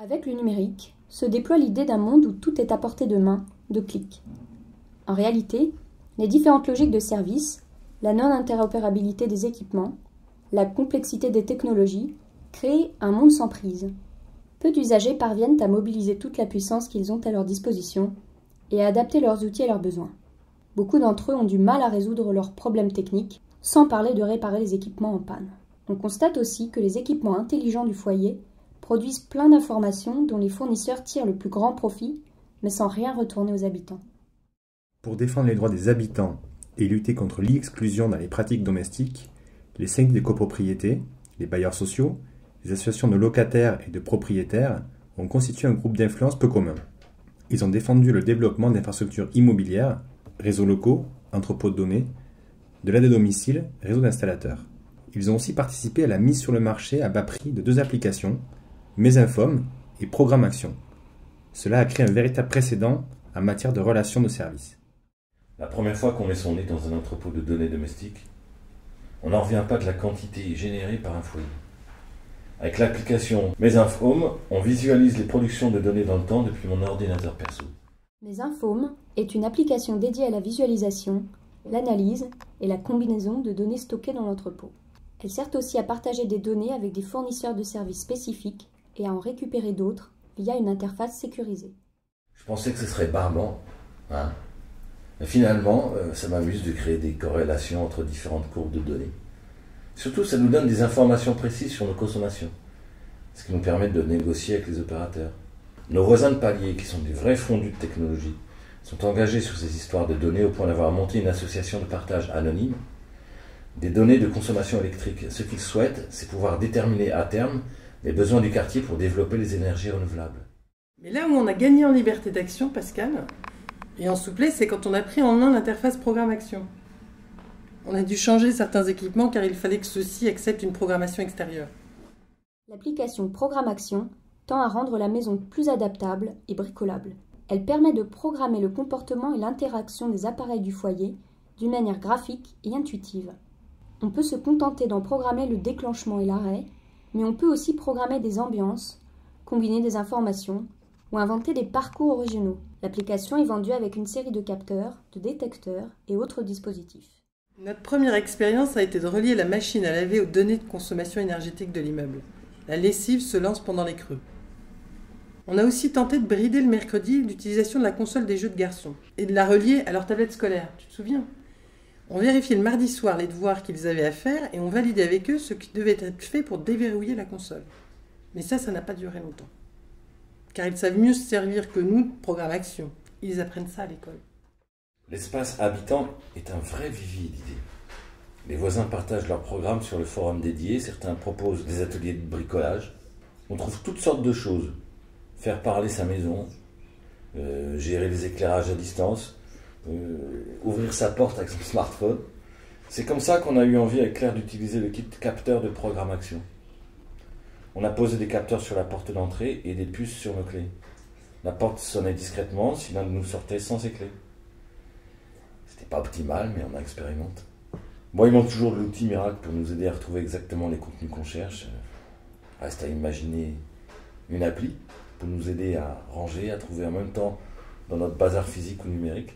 Avec le numérique, se déploie l'idée d'un monde où tout est à portée de main, de clics. En réalité, les différentes logiques de service, la non-interopérabilité des équipements, la complexité des technologies, créent un monde sans prise. Peu d'usagers parviennent à mobiliser toute la puissance qu'ils ont à leur disposition et à adapter leurs outils à leurs besoins. Beaucoup d'entre eux ont du mal à résoudre leurs problèmes techniques, sans parler de réparer les équipements en panne. On constate aussi que les équipements intelligents du foyer produisent plein d'informations dont les fournisseurs tirent le plus grand profit, mais sans rien retourner aux habitants. Pour défendre les droits des habitants et lutter contre l'exclusion dans les pratiques domestiques, les syndics de copropriété, les bailleurs sociaux, les associations de locataires et de propriétaires ont constitué un groupe d'influence peu commun. Ils ont défendu le développement d'infrastructures immobilières, réseaux locaux, entrepôts de données, de l'aide à domicile, réseaux d'installateurs. Ils ont aussi participé à la mise sur le marché à bas prix de 2 applications, Mesinfom et Programme Action. Cela a créé un véritable précédent en matière de relations de service. La première fois qu'on met son nez dans un entrepôt de données domestiques, on n'en revient pas de la quantité générée par un foyer. Avec l'application Mesinfom, on visualise les productions de données dans le temps depuis mon ordinateur perso. Mesinfom est une application dédiée à la visualisation, l'analyse et la combinaison de données stockées dans l'entrepôt. Elle sert aussi à partager des données avec des fournisseurs de services spécifiques et à en récupérer d'autres via une interface sécurisée. Je pensais que ce serait barbant, hein. Mais finalement, ça m'amuse de créer des corrélations entre différentes courbes de données. Surtout, ça nous donne des informations précises sur nos consommations, ce qui nous permet de négocier avec les opérateurs. Nos voisins de palier, qui sont des vrais fondus de technologie, sont engagés sur ces histoires de données au point d'avoir monté une association de partage anonyme des données de consommation électrique. Ce qu'ils souhaitent, c'est pouvoir déterminer à terme les besoins du quartier pour développer les énergies renouvelables. Mais là où on a gagné en liberté d'action, Pascal, et en souplesse, c'est quand on a pris en main l'interface Programme Action. On a dû changer certains équipements car il fallait que ceux-ci acceptent une programmation extérieure. L'application Programme Action tend à rendre la maison plus adaptable et bricolable. Elle permet de programmer le comportement et l'interaction des appareils du foyer d'une manière graphique et intuitive. On peut se contenter d'en programmer le déclenchement et l'arrêt, mais on peut aussi programmer des ambiances, combiner des informations ou inventer des parcours originaux. L'application est vendue avec une série de capteurs, de détecteurs et autres dispositifs. Notre première expérience a été de relier la machine à laver aux données de consommation énergétique de l'immeuble. La lessive se lance pendant les creux. On a aussi tenté de brider le mercredi l'utilisation de la console des jeux de garçons et de la relier à leur tablette scolaire, tu te souviens ? On vérifiait le mardi soir les devoirs qu'ils avaient à faire et on validait avec eux ce qui devait être fait pour déverrouiller la console. Mais ça n'a pas duré longtemps. Car ils savent mieux se servir que nous de Programme Action. Ils apprennent ça à l'école. L'espace habitant est un vrai vivier d'idées. Les voisins partagent leurs programmes sur le forum dédié, certains proposent des ateliers de bricolage. On trouve toutes sortes de choses. Faire parler sa maison, gérer les éclairages à distance, ouvrir sa porte avec son smartphone. C'est comme ça qu'on a eu envie avec Claire d'utiliser le kit capteur de Programme Action. On a posé des capteurs sur la porte d'entrée et des puces sur nos clés. La porte sonnait discrètement si l'un de nous sortait sans ses clés. C'était pas optimal, mais on a expérimenté. Bon, il manque toujours de l'outil miracle pour nous aider à retrouver exactement les contenus qu'on cherche. Reste à imaginer une appli pour nous aider à ranger, à trouver en même temps dans notre bazar physique ou numérique.